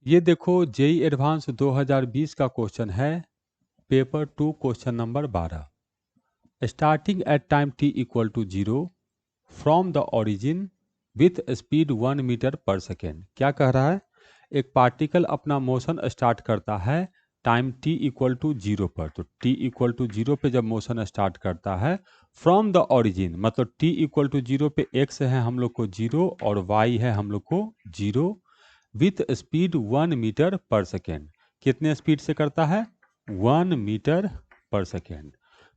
ये देखो JEE advance 2020 का क्वेश्चन है, paper 2 question number 12। Starting at time t equal to 0 from the origin with speed 1 metre per second. क्या कह रहा है? एक पार्टिकल अपना मोशन स्टार्ट करता है टाइम t इक्वल टू 0 पर। तो t इक्वल टू 0 पे जब मोशन स्टार्ट करता है फ्रॉम द ओरिजिन, मतलब t इक्वल टू 0 पे x है हम लोग को 0 और y है हम लोग को 0, with speed 1 metre per second. कितने स्पीड से करता है? 1 मीटर पर सेकेंड।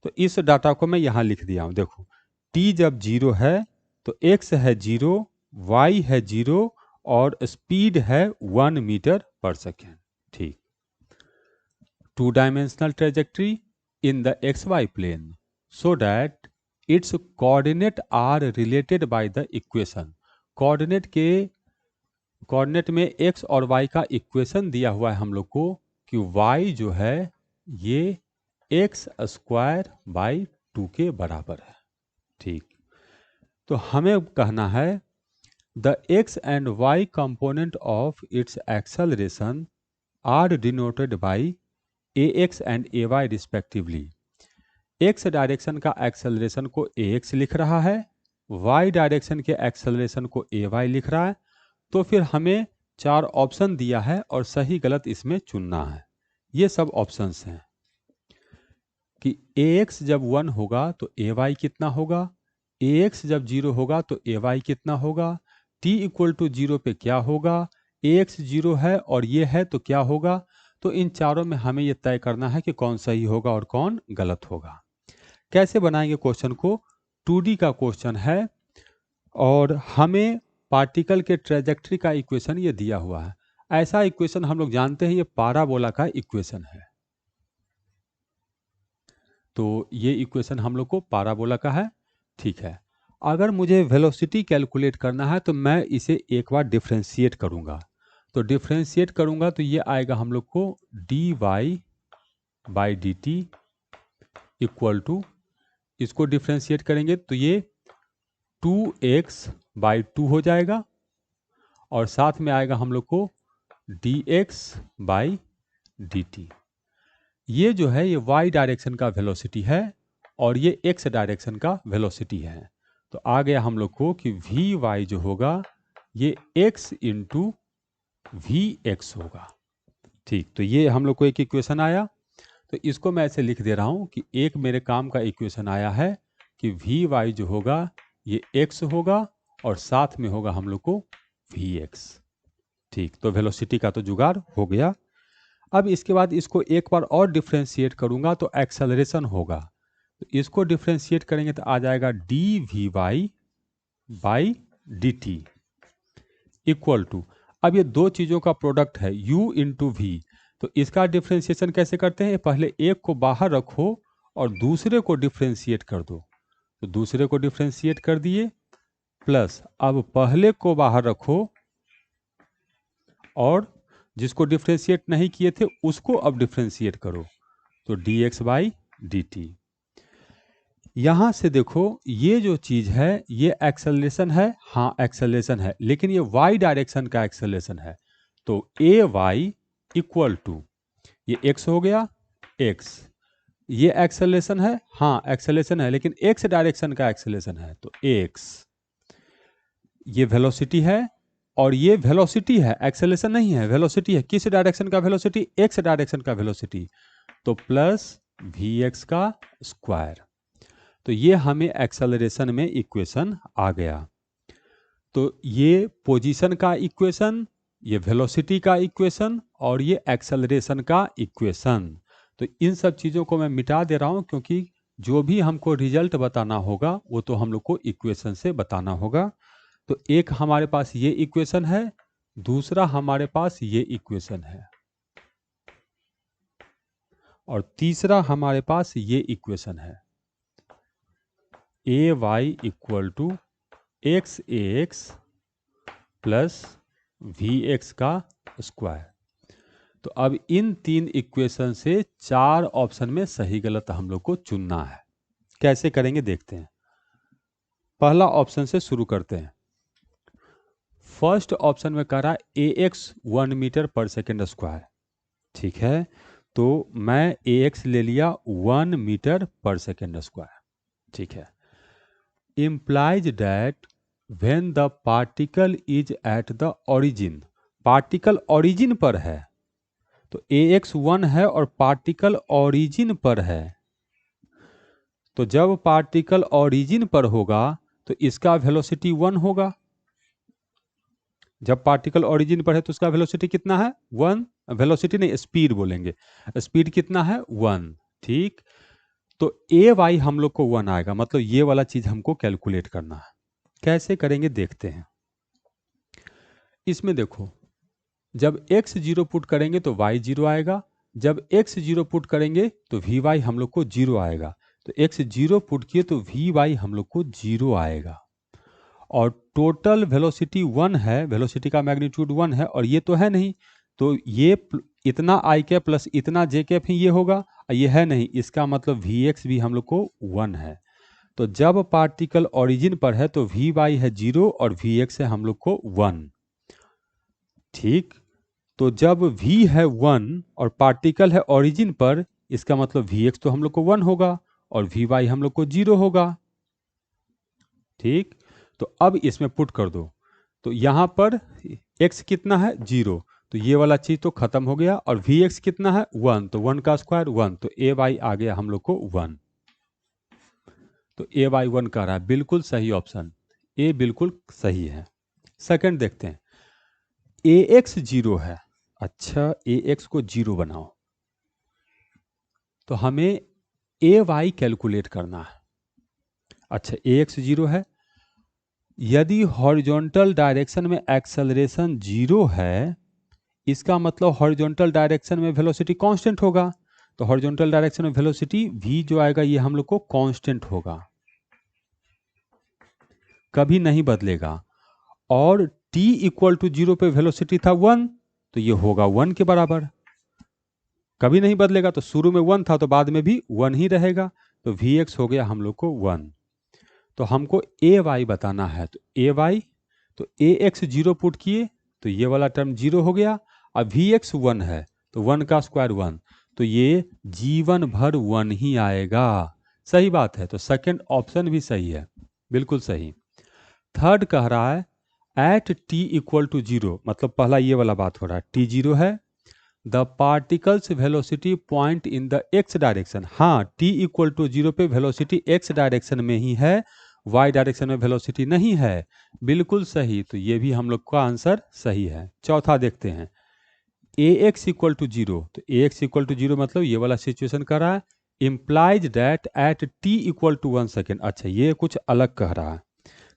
तो इस डाटा को मैं यहाँ लिख दिया हूँ। देखो t जब 0 है तो x है 0, y है 0 और स्पीड है 1 मीटर पर सेकेंड। ठीक। 2 dimensional trajectory in the xy plane so that its coordinate are related by the equation। Coordinate में x और y का इक्वेशन दिया हुआ है हम लोग को कि y जो है ये x स्क्वायर बाई 2 के बराबर है। ठीक। तो हमें कहना है the x and y component of its acceleration are denoted by ax and ay respectively. x direction का एक्सेलरेशन को ax लिख रहा है, y डायरेक्शन के एक्सेलरेशन को ay लिख रहा है। तो फिर हमें 4 ऑप्शन दिया है और सही गलत इसमें चुनना है। ये सब ऑप्शंस हैं कि ax जब 1 होगा तो ay कितना होगा, ax जब 0 होगा तो ay कितना होगा, t इक्वल टू 0 पे क्या होगा, ax 0 है और ये है तो क्या होगा। तो इन चारों में हमें ये तय करना है कि कौन सही होगा और कौन गलत होगा। कैसे बनाएंगे क्वेश्चन को? 2D का क्वेश्चन है और हमें पार्टिकल के ट्रेजेक्ट्री का इक्वेशन ये दिया हुआ है। ऐसा इक्वेशन हम लोग जानते हैं ये पाराबोला का इक्वेशन है। तो ये इक्वेशन हम लोग को पाराबोला का है। ठीक है। अगर मुझे वेलोसिटी कैलकुलेट करना है तो मैं इसे एक बार डिफ्रेंशिएट करूंगा। तो डिफ्रेंशिएट करूंगा तो ये आएगा हम लोग को dy by d t equal to, इसको डिफ्रेंशिएट करेंगे तो ये 2x बाई 2 हो जाएगा और साथ में आएगा हम लोग को dx बाई dt। ये जो है ये y डायरेक्शन का वेलोसिटी है और ये x डायरेक्शन का वेलोसिटी है। तो आ गया हम लोग को कि vy जो होगा ये x इंटू vx होगा। ठीक। तो ये हम लोग को एक इक्वेशन आया। तो इसको मैं ऐसे लिख दे रहा हूँ कि एक मेरे काम का इक्वेशन आया है कि vy जो होगा ये x होगा और साथ में होगा हम लोग को vx। ठीक। तो वेलोसिटी का तो जुगाड़ हो गया। अब इसके बाद इसको एक बार और डिफ्रेंशिएट करूंगा तो एक्सेलरेशन होगा। तो इसको डिफ्रेंशिएट करेंगे तो आ जाएगा dvy by dt equal to, अब ये दो चीज़ों का प्रोडक्ट है u इंटू वी। तो इसका डिफ्रेंशिएशन कैसे करते हैं? पहले एक को बाहर रखो और दूसरे को डिफ्रेंशिएट कर दो। तो दूसरे को डिफ्रेंशिएट कर दिए, प्लस अब पहले को बाहर रखो और जिसको डिफ्रेंशिएट नहीं किए थे उसको अब डिफ्रेंशिएट करो। तो dx बाई डी टी। यहां से देखो ये जो चीज है ये एक्सेलरेशन है, हाँ एक्सेलरेशन है, लेकिन ये y डायरेक्शन का एक्सेलरेशन है। तो ए वाई इक्वल टू ये x हो गया x। ये एक्सेलरेशन है, हाँ एक्सेलरेशन है, लेकिन x डायरेक्शन का एक्सेलरेशन है तो x। ये वेलोसिटी है और ये वेलोसिटी है, एक्सेलरेशन नहीं है, वेलोसिटी है। किस डायरेक्शन का वेलोसिटी? x डायरेक्शन का वेलोसिटी। तो प्लस vx का स्क्वायर। तो ये हमें एक्सेलरेशन में इक्वेशन आ गया। तो ये पोजीशन का इक्वेशन, ये वेलोसिटी का इक्वेशन और ये एक्सेलरेशन का इक्वेशन। तो इन सब चीज़ों को मैं मिटा दे रहा हूँ क्योंकि जो भी हमको रिजल्ट बताना होगा वो तो हम लोग को इक्वेशन से बताना होगा। तो एक हमारे पास ये इक्वेशन है, दूसरा हमारे पास ये इक्वेशन है और तीसरा हमारे पास ये इक्वेशन है। A Y equal to X A X plus V X का स्क्वायर। तो अब इन तीन इक्वेशन से 4 ऑप्शन में सही गलत हम लोग को चुनना है। कैसे करेंगे देखते हैं। पहला ऑप्शन से शुरू करते हैं। फर्स्ट ऑप्शन में कह रहा है AX 1 metre per second square, ठीक है, तो मैं AX ले लिया 1 मीटर पर सेकेंड स्क्वायर, ठीक है। implies that when the particle is at the origin, particle origin पर है, तो AX 1 है और पार्टिकल ओरिजिन पर है, तो जब पार्टिकल ओरिजिन पर होगा तो इसका वेलोसिटी 1 होगा। जब पार्टिकल ओरिजिन पर है तो उसका वेलोसिटी कितना है 1, वेलोसिटी नहीं स्पीड बोलेंगे, स्पीड कितना है 1, ठीक। तो AY हम लोग को 1 आएगा, मतलब ये वाला चीज हमको कैलकुलेट करना है। कैसे करेंगे देखते हैं। इसमें देखो, जब x 0 पुट करेंगे तो y 0 आएगा, जब x 0 पुट करेंगे तो Vy हम लोग को 0 आएगा, तो x 0 पुट किए तो Vy हम लोग को 0 आएगा। और टोटल वेलोसिटी 1 है, वेलोसिटी का मैग्नीट्यूड 1 है, और ये तो है नहीं, तो ये इतना आई कैप प्लस इतना जे कैप ही ये होगा, ये है नहीं, इसका मतलब Vx भी हम लोग को 1 है। तो जब पार्टिकल ओरिजिन पर है तो Vy है 0 और Vx है हम लोग को 1, ठीक। तो जब V है 1 और पार्टिकल है ओरिजिन पर, इसका मतलब Vx तो हम लोग को 1 होगा और Vy हम लोग को 0 होगा, ठीक। तो अब इसमें पुट कर दो, तो यहां पर x कितना है 0, तो ये वाला चीज तो खत्म हो गया, और Vx कितना है 1, तो 1 का स्क्वायर 1, तो AY आ गया हम लोग को 1, तो AY 1 कह रहा है, बिल्कुल सही ऑप्शन ए बिल्कुल सही है। सेकंड देखते हैं, AX 0 है, अच्छा AX को 0 बनाओ, तो हमें AY कैलकुलेट करना है। अच्छा AX 0 है, यदि हॉरिजॉन्टल डायरेक्शन में एक्सेलरेशन 0 है, इसका मतलब हॉरिजॉन्टल डायरेक्शन में वेलोसिटी कांस्टेंट होगा, तो हॉरिजॉन्टल डायरेक्शन में वेलोसिटी v जो आएगा ये हम लोग को कांस्टेंट होगा, कभी नहीं बदलेगा। और t इक्वल टू 0 पे वेलोसिटी था 1, तो ये होगा 1 के बराबर, कभी नहीं बदलेगा, तो शुरू में 1 था तो बाद में भी 1 ही रहेगा, तो Vx हो गया हम लोग को 1। तो हमको AY बताना है, तो AY, तो AX 0 पुट किए तो ये वाला टर्म 0 हो गया, अब Vx 1 है तो 1 का स्क्वायर 1, तो ये जीवन भर 1 ही आएगा। सही बात है, तो सेकंड ऑप्शन भी सही है, बिल्कुल सही। थर्ड कह रहा है एट t इक्वल टू 0, मतलब पहला ये वाला बात हो रहा है, t 0 है, the particles velocity point in the x direction, हाँ t इक्वल टू 0 पे वेलोसिटी x डायरेक्शन में ही है, y डायरेक्शन में वेलोसिटी नहीं है, बिल्कुल सही, तो ये भी हम लोग का आंसर सही है। चौथा देखते हैं, ax इक्वल टू 0, तो ax इक्वल टू 0 मतलब ये वाला सिचुएशन कर रहा है, implies that at t equal to 1 second, अच्छा ये कुछ अलग कह रहा है,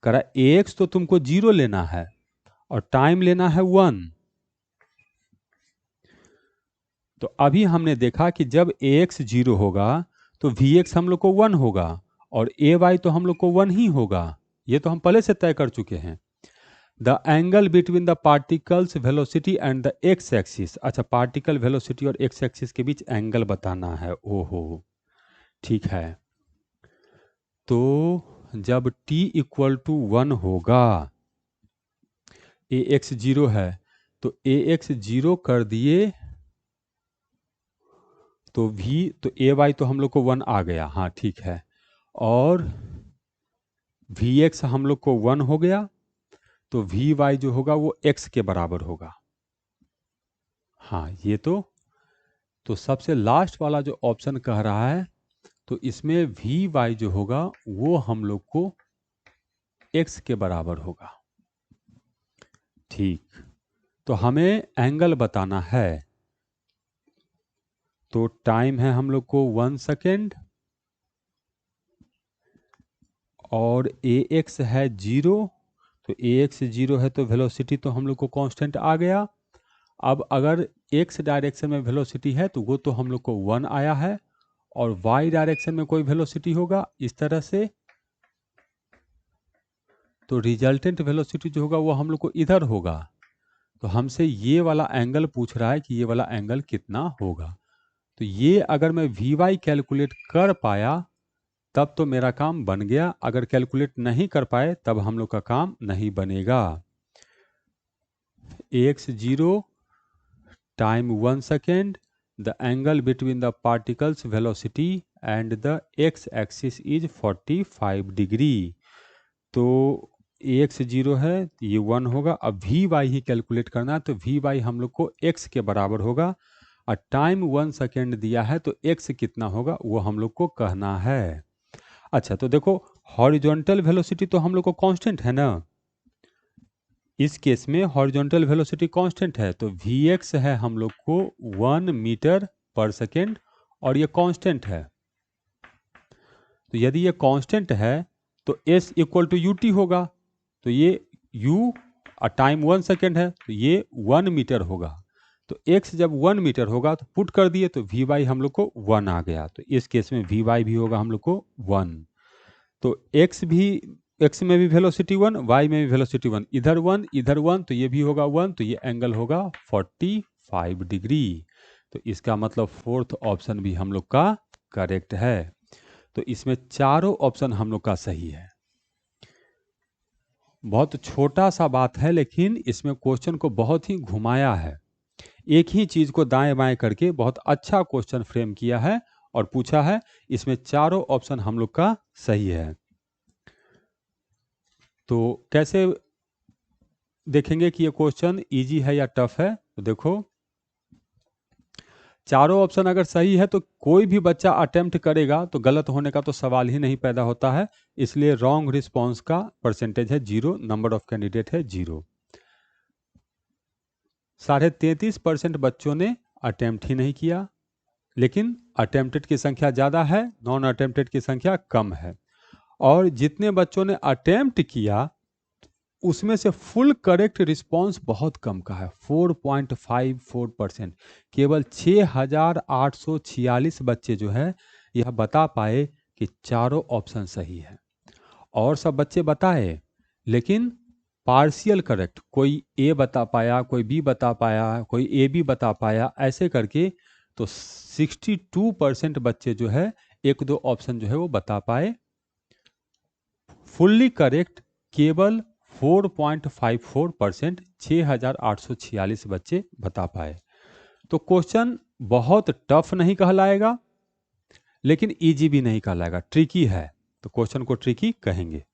कह रहा है ax तो तुमको 0 लेना है और टाइम लेना है 1, तो अभी हमने देखा कि जब ax 0 होगा तो Vx हम लोग को 1 होगा और AY तो हम लोग को 1 ही होगा, ये तो हम पहले से तय कर चुके हैं। The angle between the particles velocity and the x axis, अच्छा पार्टिकल वेलोसिटी और एक्स एक्सिस के बीच एंगल बताना है, ओहो ठीक है। तो जब t इक्वल टू 1 होगा, AX 0 है, तो AX 0 कर दिए तो AY तो हम लोग को 1 आ गया, हाँ ठीक है, और Vx हम लोग को 1 हो गया, तो Vy जो होगा वो x के बराबर होगा, हाँ ये तो सबसे लास्ट वाला जो ऑप्शन कह रहा है, तो इसमें Vy जो होगा वो हम लोग को x के बराबर होगा, ठीक। तो हमें एंगल बताना है, तो टाइम है हम लोग को 1 सेकेंड और AX है 0, तो AX 0 है तो वेलोसिटी तो हम लोग को कांस्टेंट आ गया। अब अगर x डायरेक्शन में वेलोसिटी है तो वो तो हम लोग को 1 आया है, और y डायरेक्शन में कोई वेलोसिटी होगा इस तरह से, तो रिजल्टेंट वेलोसिटी जो होगा वो हम लोग को इधर होगा, तो हमसे ये वाला एंगल पूछ रहा है कि ये वाला एंगल कितना होगा, तो ये अगर मैं Vy कैलकुलेट कर पाया तब तो मेरा काम बन गया, अगर कैलकुलेट नहीं कर पाए तब हम लोग का काम नहीं बनेगा। x0 time 1 second, the angle between the particles velocity and the x axis is 45 degree. तो x0 है, ये 1 होगा। अब vy ही कैलकुलेट करना है, तो vy हम लोग को x के बराबर होगा, और टाइम 1 सेकेंड दिया है तो x कितना होगा वो हम लोग को कहना है। अच्छा, तो देखो हॉरिजॉन्टल वेलोसिटी तो हम लोग को कांस्टेंट है ना, इस केस में हॉरिजॉन्टल वेलोसिटी कांस्टेंट है, तो vx है हम लोग को 1 मीटर पर सेकेंड, और ये कांस्टेंट है। तो यदि ये कांस्टेंट है तो s इक्वल टू ut होगा, तो ये u और टाइम 1 सेकेंड है तो ये 1 मीटर होगा। तो x जब 1 मीटर होगा तो पुट कर दिए तो vy हम लोग को 1 आ गया, तो इस केस में vy भी होगा हम लोग को 1। तो x में भी वेलोसिटी 1, y में भी वेलोसिटी 1, इधर 1 इधर 1, तो ये भी होगा 1, तो ये एंगल होगा 45 डिग्री। तो इसका मतलब फोर्थ ऑप्शन भी हम लोग का करेक्ट है। तो इसमें चारों ऑप्शन हम लोग का सही है। बहुत छोटा सा बात है, लेकिन इसमें क्वेश्चन को बहुत ही घुमाया है, एक ही चीज को दाएं बाएं करके बहुत अच्छा क्वेश्चन फ्रेम किया है और पूछा है। इसमें चारों ऑप्शन हम लोग का सही है। तो कैसे देखेंगे कि ये क्वेश्चन इजी है या टफ है? तो देखो, चारों ऑप्शन अगर सही है तो कोई भी बच्चा अटेम्प्ट करेगा तो गलत होने का तो सवाल ही नहीं पैदा होता है, इसलिए रॉन्ग रिस्पॉन्स का परसेंटेज है 0, नंबर ऑफ कैंडिडेट है 0। 33.5% बच्चों ने अटेम्प्ट ही नहीं किया, लेकिन अटेम्प्टेड की संख्या ज़्यादा है, नॉन अटेम्प्टेड की संख्या कम है। और जितने बच्चों ने अटेम्प्ट किया उसमें से फुल करेक्ट रिस्पॉन्स बहुत कम का है, 4.54%। केवल 6,846 बच्चे जो है यह बता पाए कि चारों ऑप्शन सही है। और सब बच्चे बताए लेकिन पार्शियल करेक्ट, कोई ए बता पाया, कोई बी बता पाया, कोई ए बी बता पाया, ऐसे करके तो 62% बच्चे जो है एक दो ऑप्शन जो है वो बता पाए। फुल्ली करेक्ट केवल 4.54%, 6,846 बच्चे बता पाए। तो क्वेश्चन बहुत टफ नहीं कहलाएगा, लेकिन इजी भी नहीं कहलाएगा, ट्रिकी है, तो क्वेश्चन को ट्रिकी कहेंगे।